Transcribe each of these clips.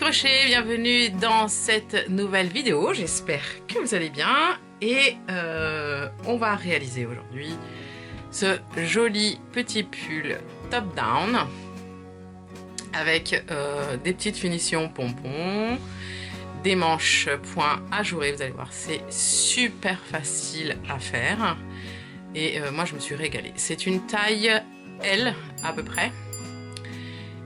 crochets, bienvenue dans cette nouvelle vidéo, j'espère que vous allez bien et on va réaliser aujourd'hui ce joli petit pull top down avec des petites finitions pompons, des manches points ajourées, vous allez voir c'est super facile à faire et moi je me suis régalée. C'est une taille L à peu près.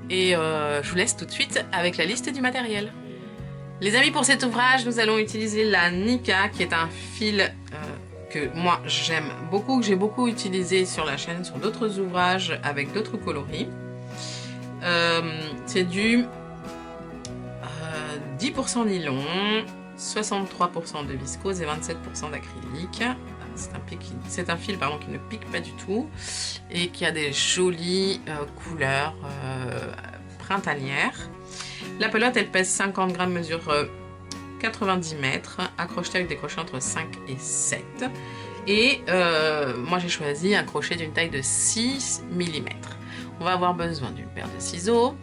Et je vous laisse tout de suite avec la liste du matériel. Les amis, pour cet ouvrage, nous allons utiliser la Nika, qui est un fil que moi j'aime beaucoup, que j'ai beaucoup utilisé sur la chaîne, sur d'autres ouvrages avec d'autres coloris. C'est du 10% nylon, 63% de viscose et 27% d'acrylique. C'est un fil pardon, qui ne pique pas du tout et qui a des jolies couleurs printanières. La pelote elle pèse 50 grammes, mesure 90 mètres, accrochetée avec des crochets entre 5 et 7. Et moi j'ai choisi un crochet d'une taille de 6 mm. On va avoir besoin d'une paire de ciseaux,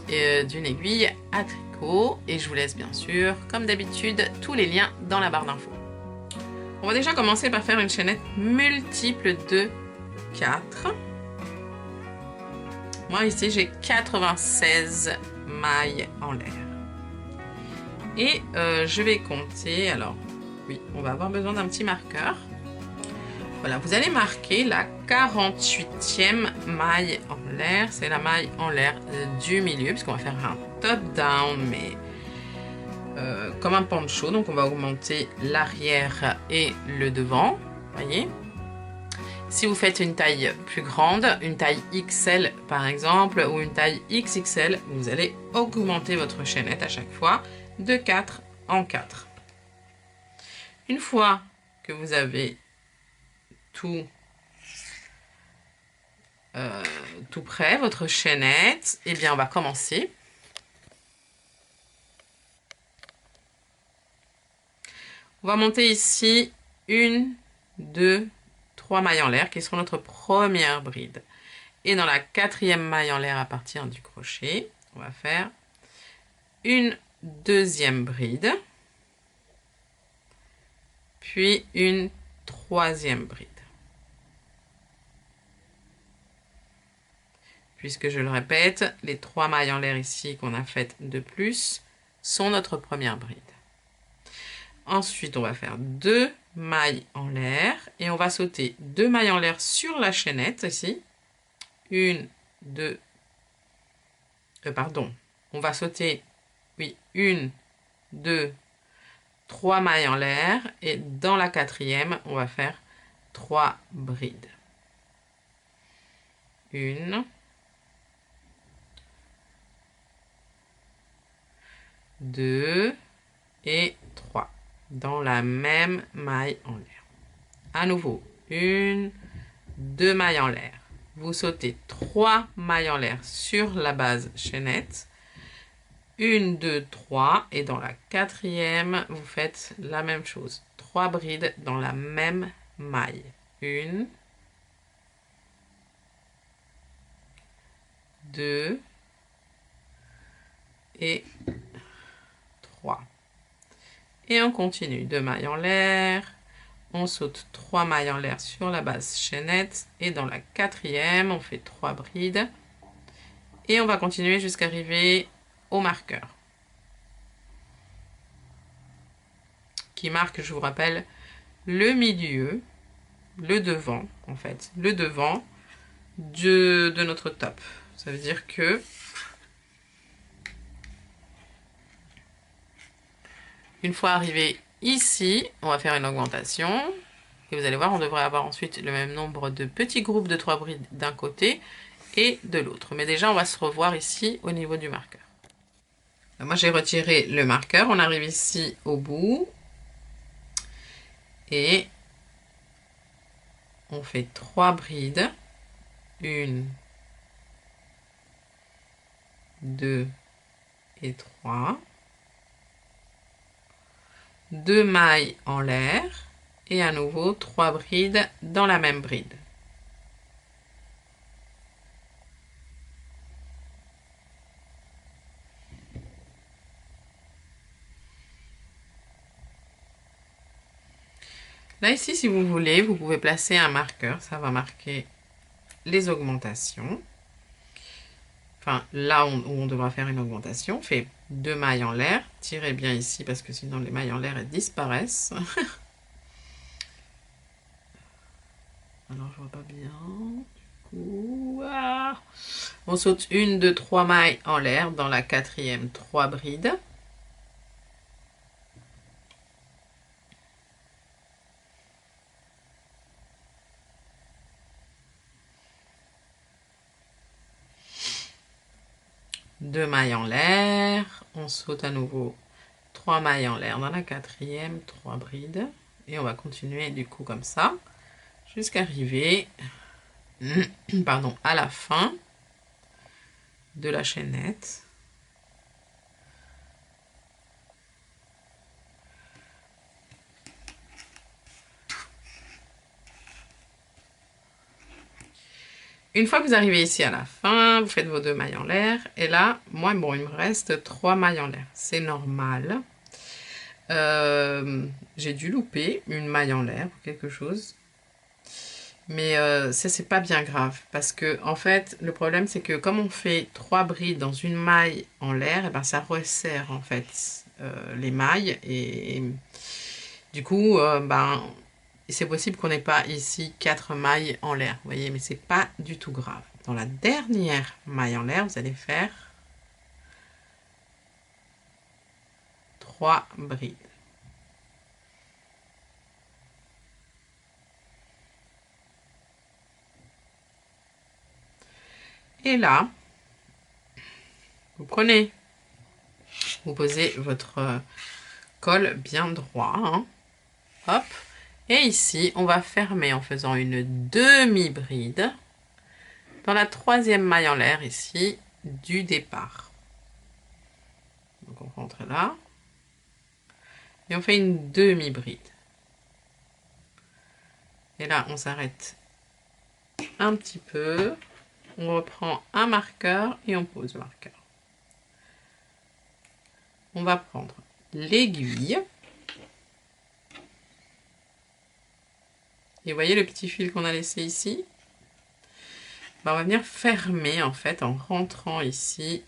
et d'une aiguille à tricot et je vous laisse bien sûr, comme d'habitude, tous les liens dans la barre d'infos. On va déjà commencer par faire une chaînette multiple de 4. Moi ici j'ai 96 mailles en l'air. Et je vais compter, alors oui, on va avoir besoin d'un petit marqueur. Voilà, vous allez marquer la 48e maille en l'air. C'est la maille en l'air du milieu, puisqu'on va faire un top down, mais comme un poncho, donc on va augmenter l'arrière et le devant, voyez. Si vous faites une taille plus grande, une taille XL par exemple, ou une taille XXL, vous allez augmenter votre chaînette à chaque fois de 4 en 4. Une fois que vous avez tout prêt, votre chaînette, et bien on va commencer. On va monter ici 1, 2, 3 mailles en l'air qui seront notre première bride. Et dans la 4e maille en l'air à partir du crochet, on va faire une deuxième bride, puis une 3e bride. Puisque je le répète, les 3 mailles en l'air ici qu'on a faites de plus sont notre première bride. Ensuite, on va faire 2 mailles en l'air et on va sauter 2 mailles en l'air sur la chaînette ici. Une, deux, pardon, on va sauter, oui, 1, 2, 3 mailles en l'air et dans la 4e, on va faire 3 brides. 1, 2 et 3 dans la même maille en l'air. À nouveau, 1, 2 mailles en l'air. Vous sautez 3 mailles en l'air sur la base chaînette. 1, 2, 3 et dans la 4e, vous faites la même chose. 3 brides dans la même maille. 1, 2 et 3. Et on continue, 2 mailles en l'air, on saute 3 mailles en l'air sur la base chaînette et dans la 4e, on fait 3 brides et on va continuer jusqu'à arriver au marqueur qui marque, je vous rappelle, le milieu, le devant en fait, le devant de notre top. Ça veut dire que une fois arrivé ici, on va faire une augmentation. Et vous allez voir, on devrait avoir ensuite le même nombre de petits groupes de 3 brides d'un côté et de l'autre. Mais déjà, on va se revoir ici au niveau du marqueur. Moi, j'ai retiré le marqueur. On arrive ici au bout. Et on fait 3 brides. 1, 2 et 3. 2 mailles en l'air et à nouveau 3 brides dans la même bride. Là, ici, si vous voulez, vous pouvez placer un marqueur. Ça va marquer les augmentations. Enfin, là où on devra faire une augmentation. On fait 2 mailles en l'air. Tirez bien ici parce que sinon les mailles en l'air, elles disparaissent. Alors, je vois pas bien. On saute 1, 2, 3 mailles en l'air. Dans la 4e, 3 brides. Deux mailles en l'air. On saute à nouveau 3 mailles en l'air dans la 4e, 3 brides. Et on va continuer du coup comme ça. Jusqu'à arriver pardon, à la fin de la chaînette. Une fois que vous arrivez ici à la fin, vous faites vos 2 mailles en l'air. Et là, moi, bon, il me reste 3 mailles en l'air. C'est normal. J'ai dû louper une maille en l'air ou quelque chose. Mais ça, c'est pas bien grave. Parce que, en fait, le problème, c'est que comme on fait 3 brides dans une maille en l'air, et ben, ça resserre, en fait, les mailles. Et du coup, ben, c'est possible qu'on n'ait pas ici 4 mailles en l'air. Vous voyez, mais c'est pas du tout grave. Dans la dernière maille en l'air, vous allez faire 3 brides. Et là, vous prenez, vous posez votre col bien droit. Hein. Hop. Et ici, on va fermer en faisant une demi-bride dans la 3e maille en l'air ici du départ. Donc on rentre là. Et on fait une demi-bride. Et là, on s'arrête un petit peu. On reprend un marqueur et on pose le marqueur. On va prendre l'aiguille. Et vous voyez le petit fil qu'on a laissé ici? Ben, on va venir fermer en fait en rentrant ici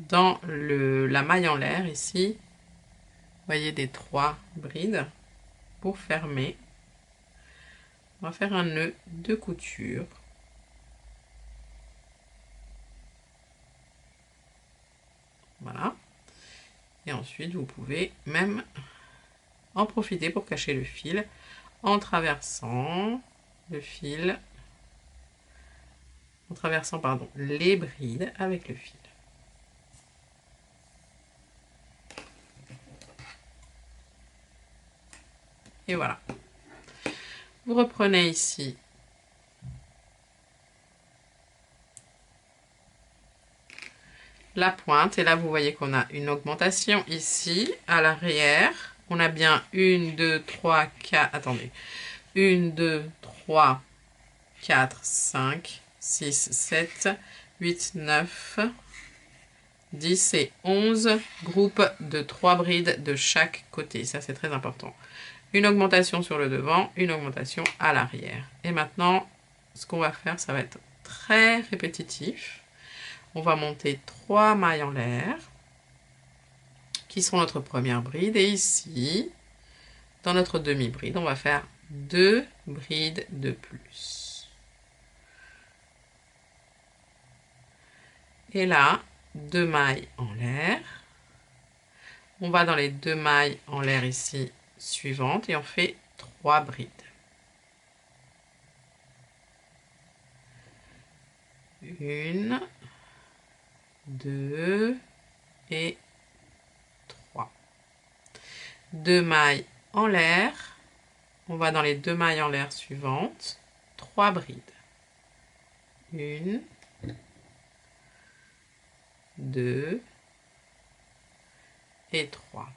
dans la maille en l'air ici. Vous voyez des 3 brides pour fermer. On va faire un nœud de couture. Voilà. Et ensuite, vous pouvez même en profiter pour cacher le fil en traversant le fil, en traversant pardon, les brides avec le fil. Et voilà. Vous reprenez ici la pointe et là vous voyez qu'on a une augmentation ici à l'arrière. On a bien 1, 2, 3, 4, attendez, 1, 2, 3, 4, 5, 6, 7, 8, 9, 10 et 11 groupes de 3 brides de chaque côté. Ça, c'est très important. Une augmentation sur le devant, une augmentation à l'arrière. Et maintenant, ce qu'on va faire, ça va être très répétitif. On va monter 3 mailles en l'air, qui sont notre première bride. Et ici, dans notre demi-bride, on va faire 2 brides de plus. Et là, 2 mailles en l'air. On va dans les 2 mailles en l'air ici suivantes et on fait 3 brides. 1, 2 et 3. 2 mailles en l'air. On va dans les 2 mailles en l'air suivantes. 3 brides. 1, 2 et 3.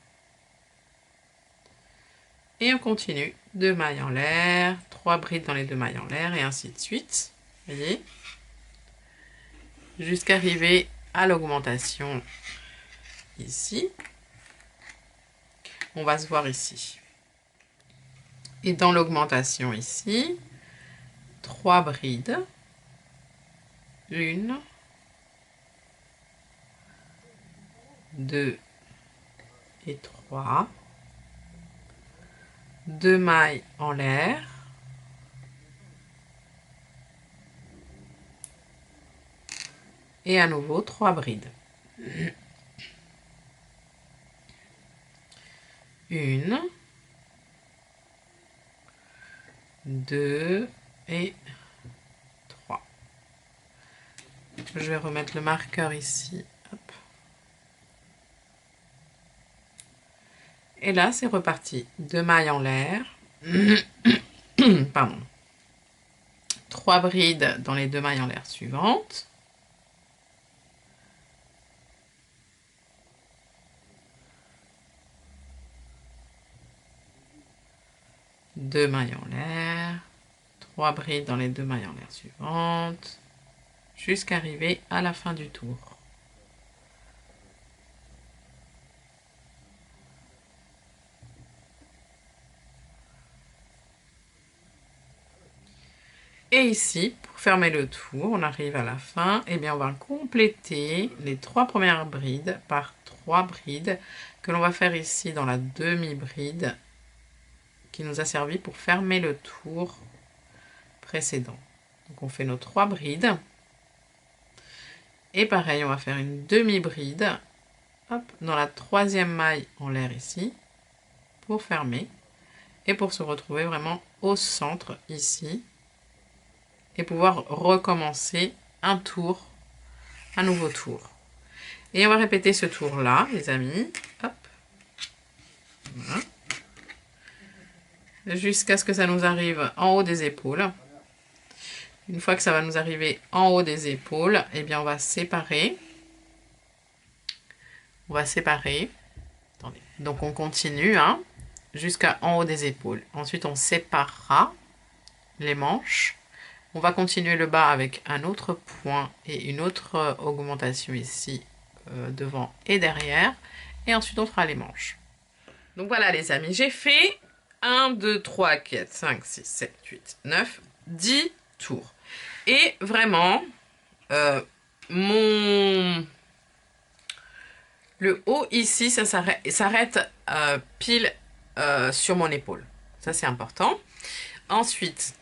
Et on continue. 2 mailles en l'air, 3 brides dans les 2 mailles en l'air et ainsi de suite. Vous voyez? Jusqu'à arriver à l'augmentation ici. On va se voir ici. Et dans l'augmentation ici, 3 brides. 1, 2 et 3. 2 mailles en l'air. Et à nouveau 3 brides. 1, 2 et 3. Je vais remettre le marqueur ici. Hop. Et là, c'est reparti. 2 mailles en l'air. Pardon. 3 brides dans les 2 mailles en l'air suivantes. Deux mailles en l'air, 3 brides dans les 2 mailles en l'air suivantes, jusqu'à arriver à la fin du tour. Et ici, pour fermer le tour, on arrive à la fin, et bien on va compléter les 3 premières brides par 3 brides que l'on va faire ici dans la demi-bride qui nous a servi pour fermer le tour précédent. Donc on fait nos 3 brides. Et pareil, on va faire une demi-bride dans la 3e maille en l'air ici pour fermer et pour se retrouver vraiment au centre ici et pouvoir recommencer un nouveau tour. Et on va répéter ce tour là, les amis. Hop. Voilà. Jusqu'à ce que ça nous arrive en haut des épaules. Une fois que ça va nous arriver en haut des épaules, eh bien on va séparer. On va séparer. Attendez. Donc on continue jusqu'à en haut des épaules. Ensuite on séparera les manches. On va continuer le bas avec un autre point et une autre augmentation ici devant et derrière. Et ensuite on fera les manches. Donc voilà les amis, j'ai fait 1, 2, 3, 4, 5, 6, 7, 8, 9, 10 tours. Et vraiment, le haut ici, ça s'arrête pile sur mon épaule. Ça, c'est important. Ensuite,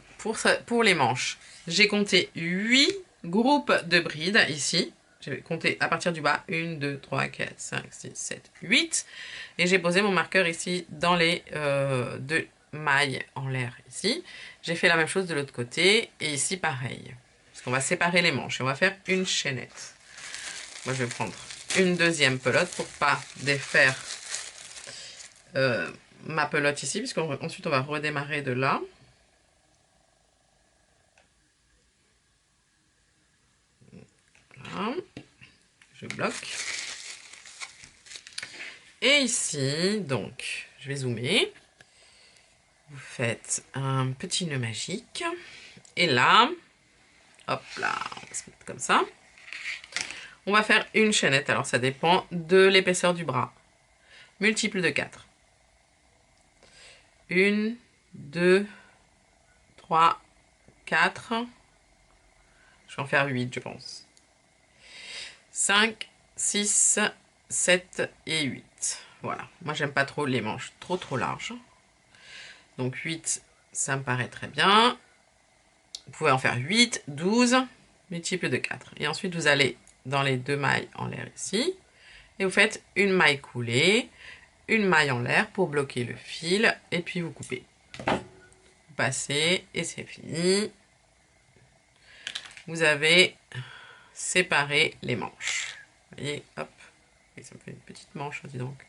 pour les manches, j'ai compté 8 groupes de brides ici. J'ai compté à partir du bas. 1, 2, 3, 4, 5, 6, 7, 8. Et j'ai posé mon marqueur ici dans les 2 mailles en l'air ici. J'ai fait la même chose de l'autre côté. Et ici, pareil. Parce qu'on va séparer les manches. Et on va faire une chaînette. Moi, je vais prendre une deuxième pelote pour pas défaire ma pelote ici. Puisqu'ensuite, on va redémarrer de là. Voilà. Je bloque. Et ici, donc, je vais zoomer. Vous faites un petit nœud magique. Et là, hop là, on va se mettre comme ça. On va faire une chaînette. Alors, ça dépend de l'épaisseur du bras. Multiple de 4. 1, 2, 3, 4. Je vais en faire 8, je pense. 5, 6, 7 et 8. Voilà. Moi, j'aime pas trop les manches trop larges. Donc 8, ça me paraît très bien. Vous pouvez en faire 8, 12, multiple de 4. Et ensuite, vous allez dans les 2 mailles en l'air ici. Et vous faites une maille coulée, une maille en l'air pour bloquer le fil. Et puis, vous coupez. Vous passez et c'est fini. Vous avez séparé les manches. Vous voyez, hop. Et ça me fait une petite manche, dis donc.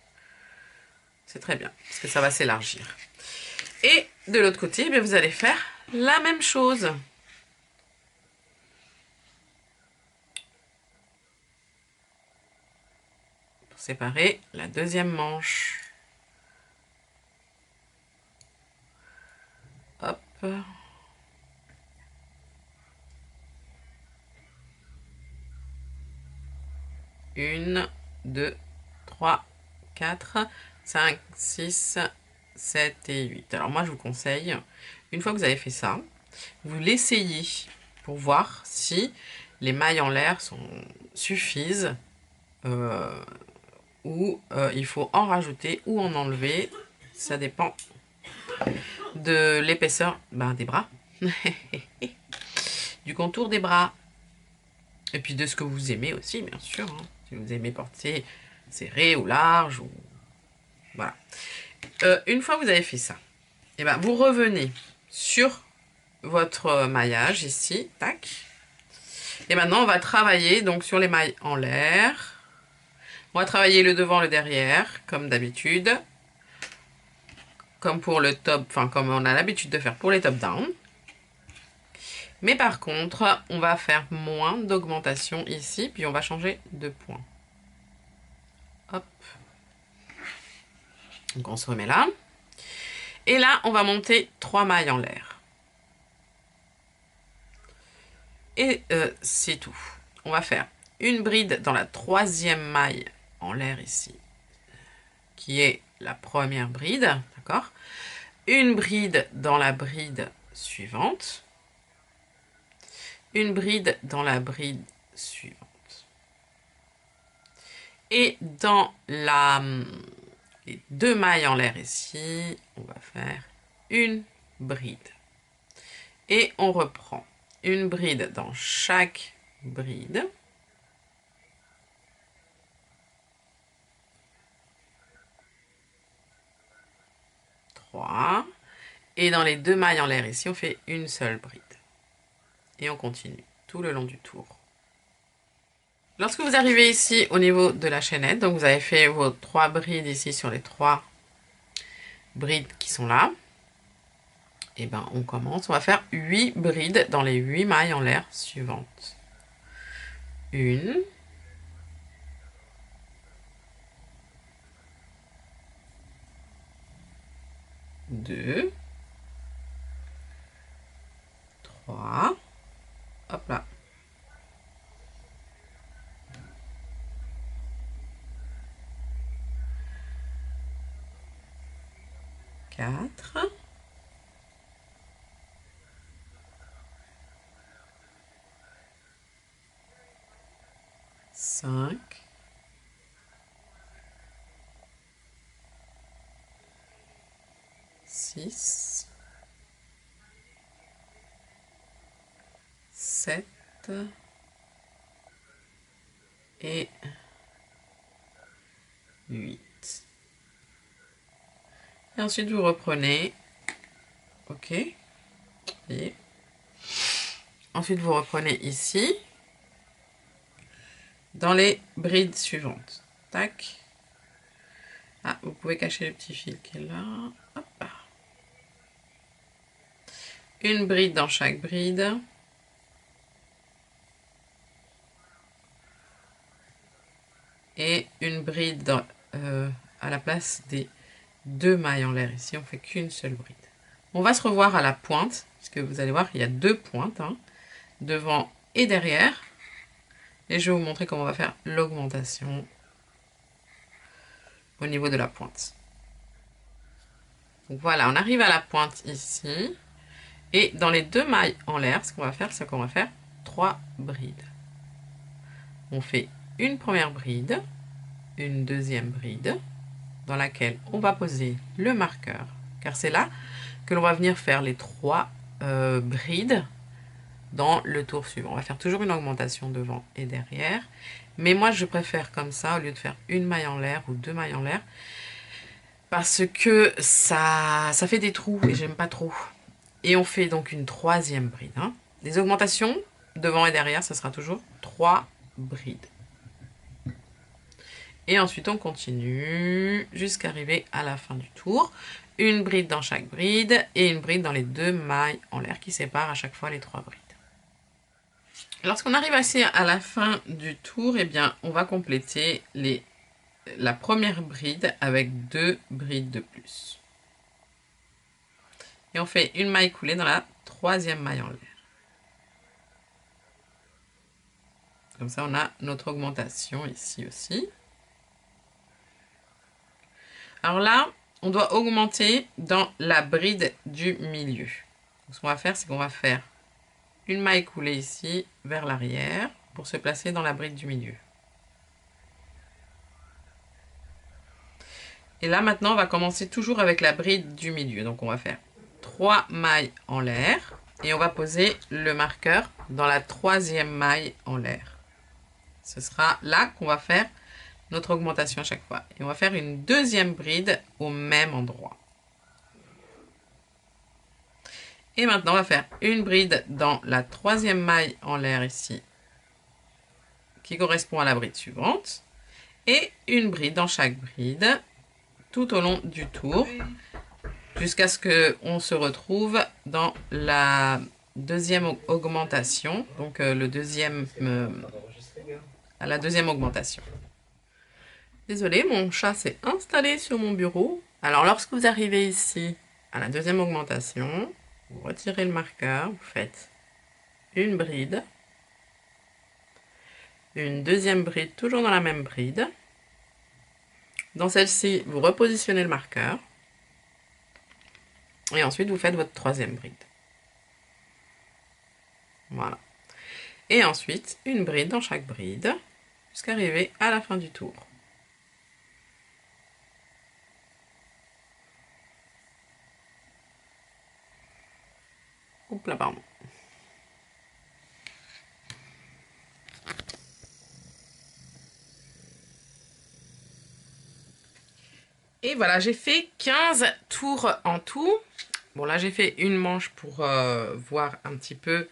C'est très bien, parce que ça va s'élargir. Et de l'autre côté, eh bien, vous allez faire la même chose. Pour séparer la deuxième manche. Hop. 1, 2, 3, 4, 5, 6, 7 et 8. Alors moi, je vous conseille, une fois que vous avez fait ça, vous l'essayez pour voir si les mailles en l'air suffisent ou il faut en rajouter ou en enlever. Ça dépend de l'épaisseur des bras, du contour des bras, et puis de ce que vous aimez aussi, bien sûr. Hein. Si vous aimez porter serré ou large, ou voilà. Une fois que vous avez fait ça, et vous revenez sur votre maillage ici, tac. Et maintenant, on va travailler donc sur les mailles en l'air. On va travailler le devant, le derrière, comme d'habitude. Comme pour le top, enfin comme on a l'habitude de faire pour les top down. Mais par contre, on va faire moins d'augmentation ici, puis on va changer de point. Hop. Donc on se remet là. Et là, on va monter 3 mailles en l'air. Et c'est tout. On va faire une bride dans la 3e maille en l'air ici, qui est la première bride, d'accord? Une bride dans la bride suivante. Une bride dans la bride suivante. Et dans les 2 mailles en l'air ici, on va faire une bride. Et on reprend une bride dans chaque bride. Et dans les 2 mailles en l'air ici, on fait une seule bride. Et on continue tout le long du tour. Lorsque vous arrivez ici au niveau de la chaînette, donc vous avez fait vos 3 brides ici sur les 3 brides qui sont là, et on commence. On va faire 8 brides dans les 8 mailles en l'air suivantes. 1, 2, 3, hop là. 4, 5, 6, 7 et 8. Et ensuite, vous reprenez. OK. Et ensuite, vous reprenez ici. Dans les brides suivantes. Tac. Ah, vous pouvez cacher le petit fil qui est là. Hop. Une bride dans chaque bride. Et une bride dans, à la place des 2 mailles en l'air. Ici, on fait qu'une seule bride. On va se revoir à la pointe, parce que vous allez voir, il y a 2 pointes, hein, devant et derrière. Et je vais vous montrer comment on va faire l'augmentation au niveau de la pointe. Donc voilà, on arrive à la pointe ici. Et dans les 2 mailles en l'air, ce qu'on va faire, c'est qu'on va faire 3 brides. On fait une première bride, une deuxième bride, dans laquelle on va poser le marqueur, car c'est là que l'on va venir faire les 3 brides dans le tour suivant. On va faire toujours une augmentation devant et derrière, mais moi je préfère comme ça, au lieu de faire une maille en l'air ou 2 mailles en l'air, parce que ça fait des trous et j'aime pas trop. Et on fait donc une 3e bride. Hein. Les augmentations devant et derrière, ce sera toujours 3 brides. Et ensuite, on continue jusqu'à arriver à la fin du tour. Une bride dans chaque bride et une bride dans les 2 mailles en l'air qui séparent à chaque fois les 3 brides. Lorsqu'on arrive assez à la fin du tour, on va compléter la première bride avec 2 brides de plus. Et on fait une maille coulée dans la 3e maille en l'air. Comme ça, on a notre augmentation ici aussi. Alors là, on doit augmenter dans la bride du milieu. Donc, ce qu'on va faire, c'est qu'on va faire une maille coulée ici vers l'arrière pour se placer dans la bride du milieu. Et là, maintenant, on va commencer toujours avec la bride du milieu. Donc, on va faire 3 mailles en l'air et on va poser le marqueur dans la 3e maille en l'air. Ce sera là qu'on va faire notre augmentation à chaque fois. Et on va faire une 2e bride au même endroit. Et maintenant, on va faire une bride dans la 3e maille en l'air ici, qui correspond à la bride suivante. Et une bride dans chaque bride, tout au long du tour, jusqu'à ce qu'on se retrouve dans la 2e augmentation, donc à la 2e augmentation. Désolée, mon chat s'est installé sur mon bureau. Alors, lorsque vous arrivez ici, à la 2e augmentation, vous retirez le marqueur, vous faites une bride, une 2e bride, toujours dans la même bride. Dans celle-ci, vous repositionnez le marqueur. Et ensuite, vous faites votre 3e bride. Voilà. Et ensuite, une bride dans chaque bride, jusqu'à arriver à la fin du tour. Oups là, pardon. Et voilà, j'ai fait 15 tours en tout. Bon, là, j'ai fait une manche pour voir un petit peu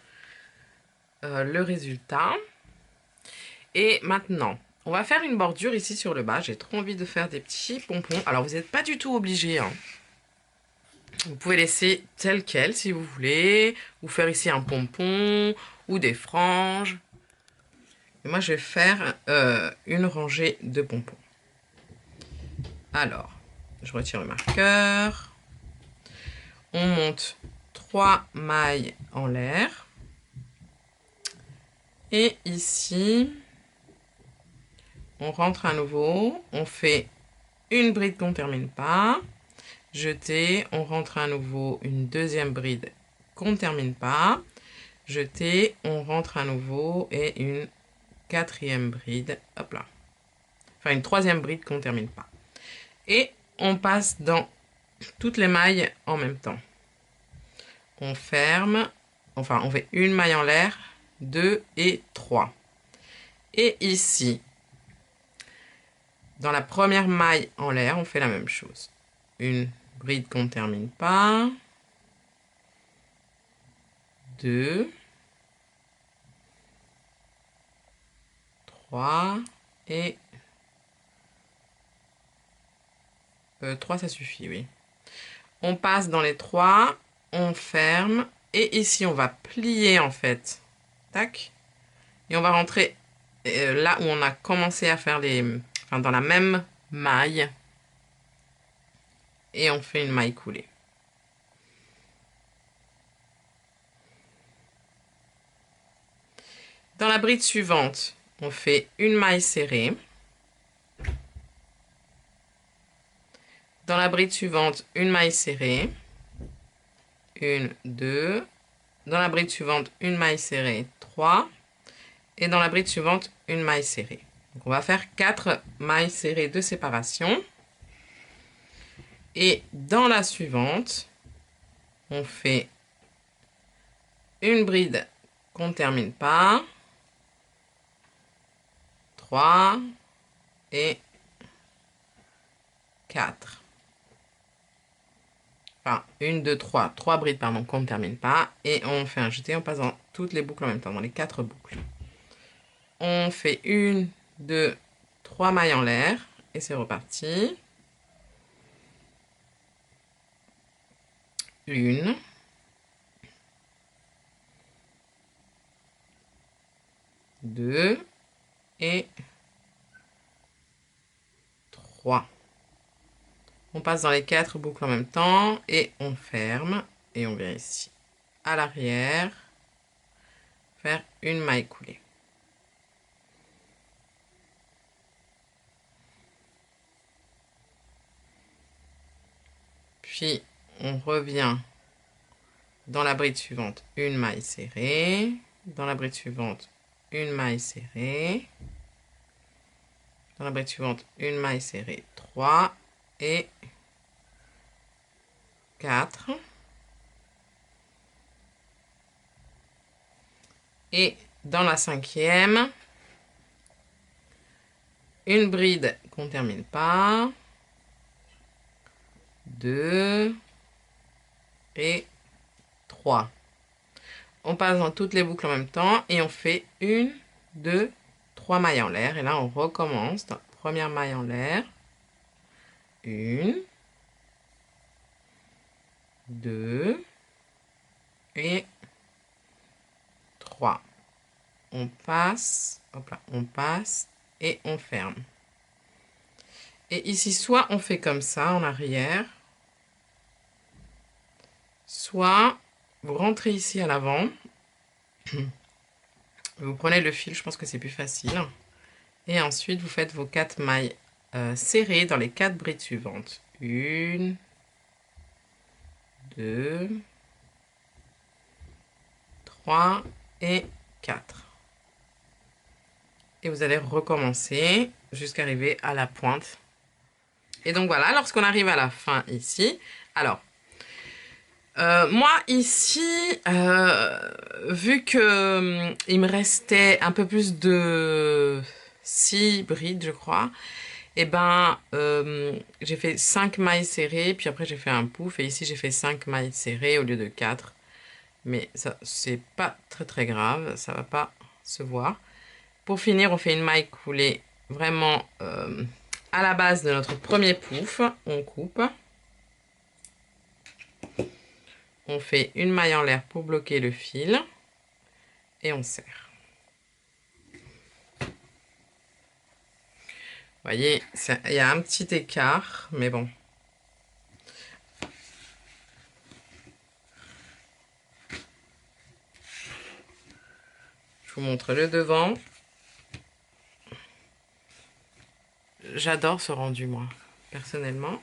le résultat. Et maintenant, on va faire une bordure ici sur le bas. J'ai trop envie de faire des petits pompons. Alors, vous n'êtes pas du tout obligé, hein. Vous pouvez laisser tel quel si vous voulez. Ou faire ici un pompon ou des franges. Et moi, je vais faire une rangée de pompons. Alors, je retire le marqueur. On monte 3 mailles en l'air. Et ici, on rentre à nouveau. On fait une bride qu'on ne termine pas. Jeter, on rentre à nouveau une 2e bride qu'on ne termine pas. Jeter, on rentre à nouveau et une 4e bride. Hop là. Enfin, une 3e bride qu'on ne termine pas. Et on passe dans toutes les mailles en même temps. On ferme, enfin on fait une maille en l'air, 2 et 3. Et ici, dans la première maille en l'air, on fait la même chose. Une bride qu'on ne termine pas. 2. 3. Et 3, ça suffit, oui. On passe dans les 3, on ferme. Et ici, on va plier en fait. Tac. Et on va rentrer là où on a commencé à faire les... Enfin, dans la même maille. Et on fait une maille coulée. Dans la bride suivante, on fait une maille serrée. Dans la bride suivante, une maille serrée. 1, 2. Dans la bride suivante, une maille serrée, 3. Et dans la bride suivante, une maille serrée. Donc on va faire 4 mailles serrées de séparation. Et dans la suivante, on fait une bride qu'on ne termine pas. 3 et 4. Enfin, 1, 2, 3. 3 brides, pardon, qu'on ne termine pas. Et on fait un jeté en passant toutes les boucles en même temps, dans les 4 boucles. On fait 1, 2, 3 mailles en l'air. Et c'est reparti. 1. 2. Et 3. On passe dans les 4 boucles en même temps et on ferme. Et on vient ici à l'arrière faire une maille coulée. Puis, on revient dans la bride suivante, une maille serrée. Dans la bride suivante, une maille serrée. Dans la bride suivante, une maille serrée, 3 et 4. Et dans la cinquième, une bride qu'on ne termine pas, 2 et 3. On passe dans toutes les boucles en même temps et on fait 1, 2, 3 mailles en l'air. Et là, on recommence dans la première maille en l'air. 1, 2 et 3. On passe, hop là, on passe et on ferme. Et ici, soit on fait comme ça en arrière, soit vous rentrez ici à l'avant. Vous prenez le fil, je pense que c'est plus facile. Et ensuite, vous faites vos 4 mailles serrées dans les 4 brides suivantes. 1, 2, 3 et 4. Et vous allez recommencer jusqu'à arriver à la pointe. Et donc voilà, lorsqu'on arrive à la fin ici, alors, moi ici, vu que il me restait un peu plus de 6 brides, je crois, et ben j'ai fait 5 mailles serrées, puis après j'ai fait un pouf, et ici j'ai fait 5 mailles serrées au lieu de 4. Mais ça, c'est pas très grave, ça va pas se voir. Pour finir, on fait une maille coulée vraiment à la base de notre premier pouf. On coupe. On fait une maille en l'air pour bloquer le fil. Et on serre. Vous voyez, il y a un petit écart, mais bon. Je vous montre le devant. J'adore ce rendu, moi, personnellement.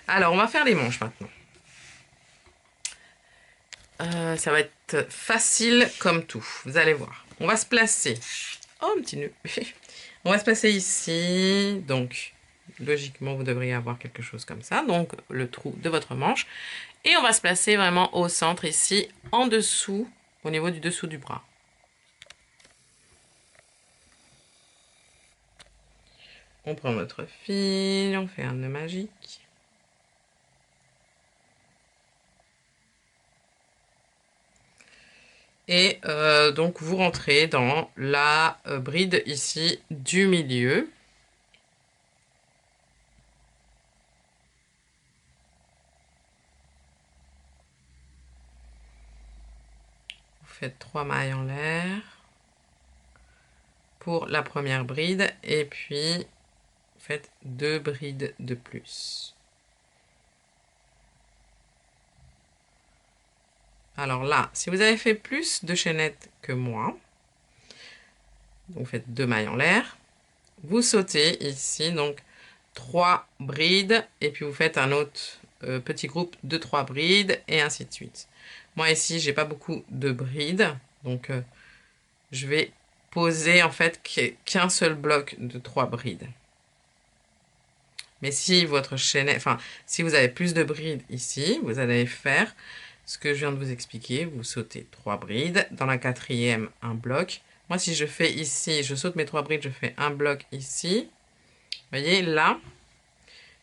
Alors, on va faire les manches maintenant. Ça va être facile comme tout, vous allez voir. On va se placer. Oh, un petit nœud. On va se placer ici. Donc, logiquement, vous devriez avoir quelque chose comme ça. Donc, le trou de votre manche. Et on va se placer vraiment au centre ici, en dessous, au niveau du dessous du bras. On prend notre fil, on fait un nœud magique. Et donc, vous rentrez dans la bride ici du milieu. Vous faites 3 mailles en l'air pour la première bride et puis vous faites 2 brides de plus. Alors là, si vous avez fait plus de chaînettes que moi, vous faites 2 mailles en l'air, vous sautez ici, donc 3 brides, et puis vous faites un autre petit groupe de 3 brides, et ainsi de suite. Moi ici, j'ai pas beaucoup de brides, donc je vais poser en fait qu'un seul bloc de 3 brides. Mais si votre chaînette, enfin, si vous avez plus de brides ici, vous allez faire ce que je viens de vous expliquer. Vous sautez 3 brides. Dans la quatrième, un bloc. Moi, si je fais ici, je saute mes 3 brides, je fais un bloc ici. Vous voyez, là,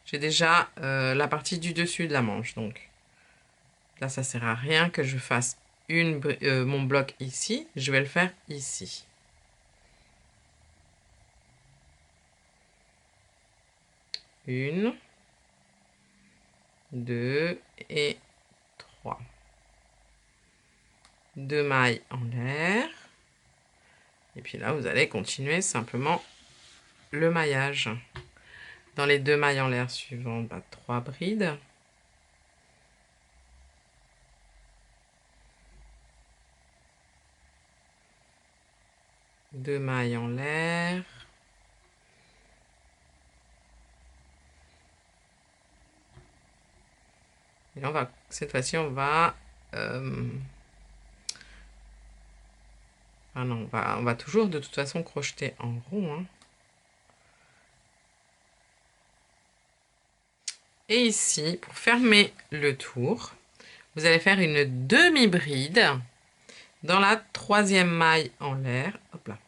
j'ai déjà la partie du dessus de la manche. Donc, là, ça ne sert à rien que je fasse mon bloc ici. Je vais le faire ici. Une, 2 et 3. 2 mailles en l'air. Et puis là, vous allez continuer simplement le maillage. Dans les 2 mailles en l'air suivantes, 3 brides. Deux mailles en l'air. Et là, cette fois-ci, on va... ah non, on va toujours de toute façon crocheter en rond, hein. Et ici, pour fermer le tour, vous allez faire une demi-bride dans la troisième maille en l'air, hop là,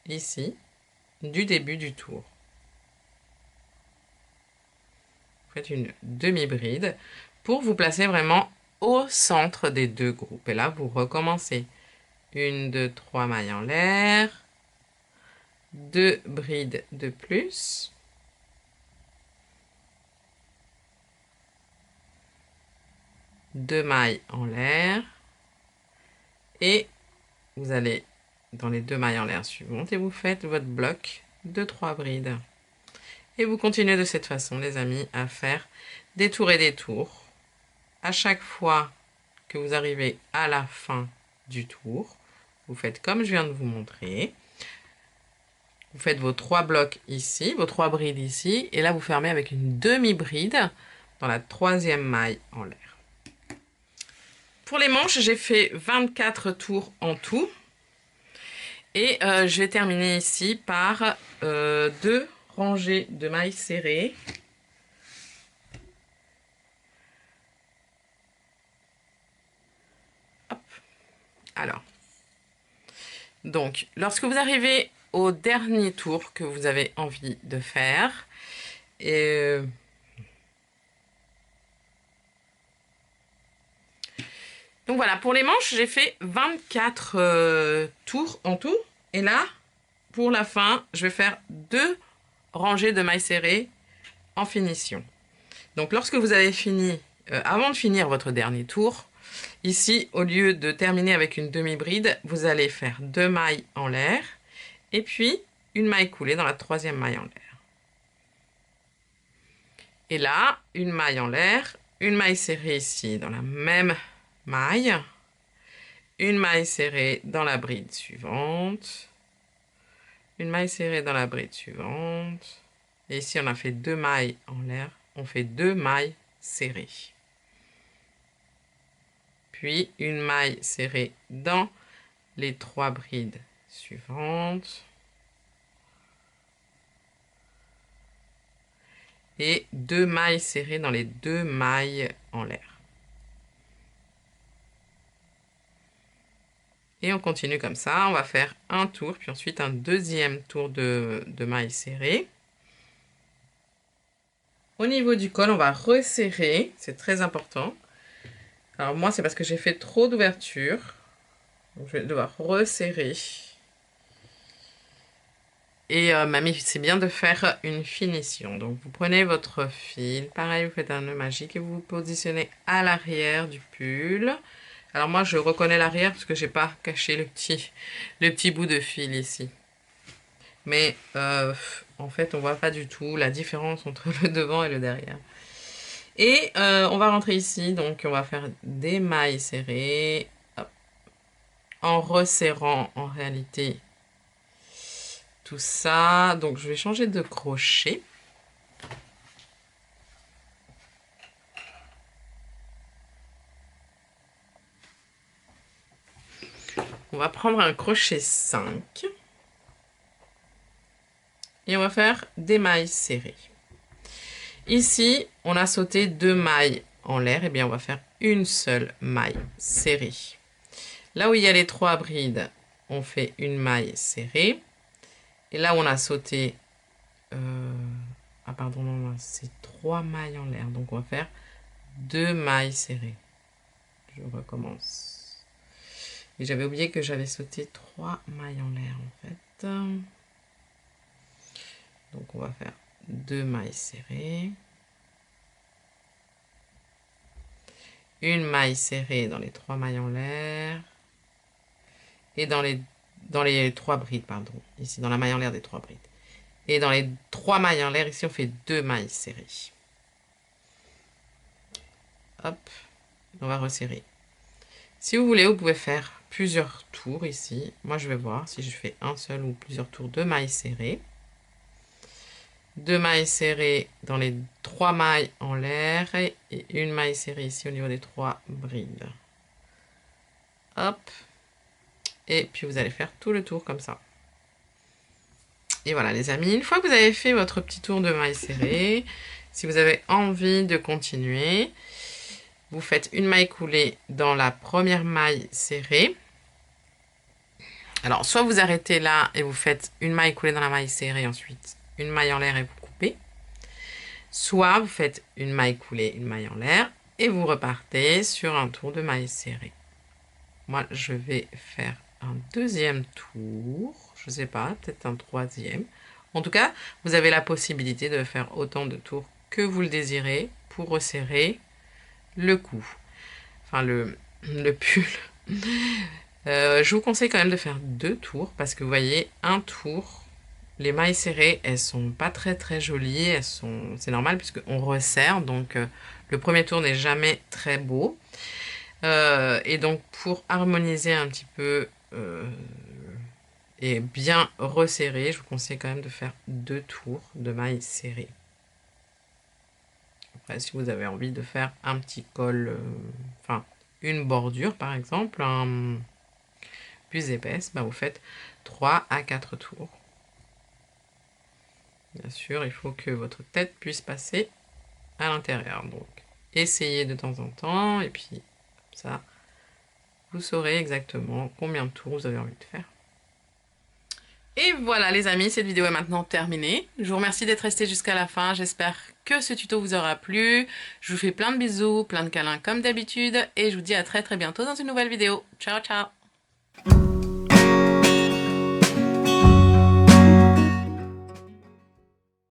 ici, du début du tour. Vous faites une demi-bride pour vous placer vraiment au centre des deux groupes. Et là, vous recommencez. 1, 2, 3 mailles en l'air, 2 brides de plus, deux mailles en l'air, et vous allez dans les 2 mailles en l'air suivantes et vous faites votre bloc de 3 brides. Et vous continuez de cette façon, les amis, à faire des tours et des tours. À chaque fois que vous arrivez à la fin du tour, vous faites comme je viens de vous montrer. Vous faites vos 3 blocs ici, vos 3 brides ici, et là vous fermez avec une demi-bride dans la troisième maille en l'air. Pour les manches, j'ai fait 24 tours en tout. Et je vais terminer ici par 2 rangées de mailles serrées. Hop. Alors, donc, lorsque vous arrivez au dernier tour que vous avez envie de faire, et donc voilà, pour les manches, j'ai fait 24 tours en tout. Et là, pour la fin, je vais faire 2 rangées de mailles serrées en finition. Donc lorsque vous avez fini, avant de finir votre dernier tour, ici, au lieu de terminer avec une demi-bride, vous allez faire 2 mailles en l'air et puis une maille coulée dans la troisième maille en l'air. Et là, une maille en l'air, une maille serrée ici dans la même maille, une maille serrée dans la bride suivante, une maille serrée dans la bride suivante, et ici on a fait 2 mailles en l'air, on fait 2 mailles serrées. Puis une maille serrée dans les 3 brides suivantes. Et 2 mailles serrées dans les 2 mailles en l'air. Et on continue comme ça. On va faire un tour, puis ensuite un deuxième tour de mailles serrées. Au niveau du col, on va resserrer. C'est très important. Alors moi, c'est parce que j'ai fait trop d'ouverture. Donc je vais devoir resserrer. Et mamie, c'est bien de faire une finition. Donc vous prenez votre fil, pareil, vous faites un nœud magique et vous vous positionnez à l'arrière du pull. Alors moi, je reconnais l'arrière parce que j'ai pas caché le petit bout de fil ici. Mais en fait, on voit pas du tout la différence entre le devant et le derrière. Et on va rentrer ici, donc on va faire des mailles serrées, hop, en resserrant en réalité tout ça. Donc je vais changer de crochet. On va prendre un crochet 5 et on va faire des mailles serrées. Ici, on a sauté 2 mailles en l'air, et bien on va faire une seule maille serrée. Là où il y a les 3 brides, on fait une maille serrée. Et là où on a sauté, ah pardon, non, c'est 3 mailles en l'air, donc on va faire 2 mailles serrées. Je recommence. Et j'avais oublié que j'avais sauté 3 mailles en l'air en fait. Donc on va faire 2 mailles serrées. Une maille serrée dans les 3 mailles en l'air. Et dans les 3 brides, pardon. Ici, dans la maille en l'air des 3 brides. Et dans les 3 mailles en l'air, ici, on fait 2 mailles serrées. Hop. On va resserrer. Si vous voulez, vous pouvez faire plusieurs tours ici. Moi, je vais voir si je fais un seul ou plusieurs tours de mailles serrées. 2 mailles serrées dans les 3 mailles en l'air et une maille serrée ici au niveau des 3 brides. Hop. Et puis vous allez faire tout le tour comme ça. Et voilà les amis, une fois que vous avez fait votre petit tour de mailles serrées, si vous avez envie de continuer, vous faites une maille coulée dans la première maille serrée. Alors, soit vous arrêtez là et vous faites une maille coulée dans la maille serrée, ensuite une maille en l'air et vous coupez. Soit vous faites une maille coulée, une maille en l'air et vous repartez sur un tour de maille serrée. Moi, je vais faire un deuxième tour. Je ne sais pas, peut-être un troisième. En tout cas, vous avez la possibilité de faire autant de tours que vous le désirez pour resserrer le cou. Enfin, le pull. Je vous conseille quand même de faire 2 tours parce que vous voyez, un tour, les mailles serrées, elles sont pas très jolies, c'est normal puisqu'on resserre, donc le premier tour n'est jamais très beau. Et donc pour harmoniser un petit peu et bien resserrer, je vous conseille quand même de faire 2 tours de mailles serrées. Après, si vous avez envie de faire un petit col, enfin une bordure par exemple, plus épaisse, bah vous faites 3 à 4 tours. Bien sûr, il faut que votre tête puisse passer à l'intérieur. Donc, essayez de temps en temps et puis comme ça, vous saurez exactement combien de tours vous avez envie de faire. Et voilà les amis, cette vidéo est maintenant terminée. Je vous remercie d'être resté jusqu'à la fin. J'espère que ce tuto vous aura plu. Je vous fais plein de bisous, plein de câlins comme d'habitude. Et je vous dis à très bientôt dans une nouvelle vidéo. Ciao ciao.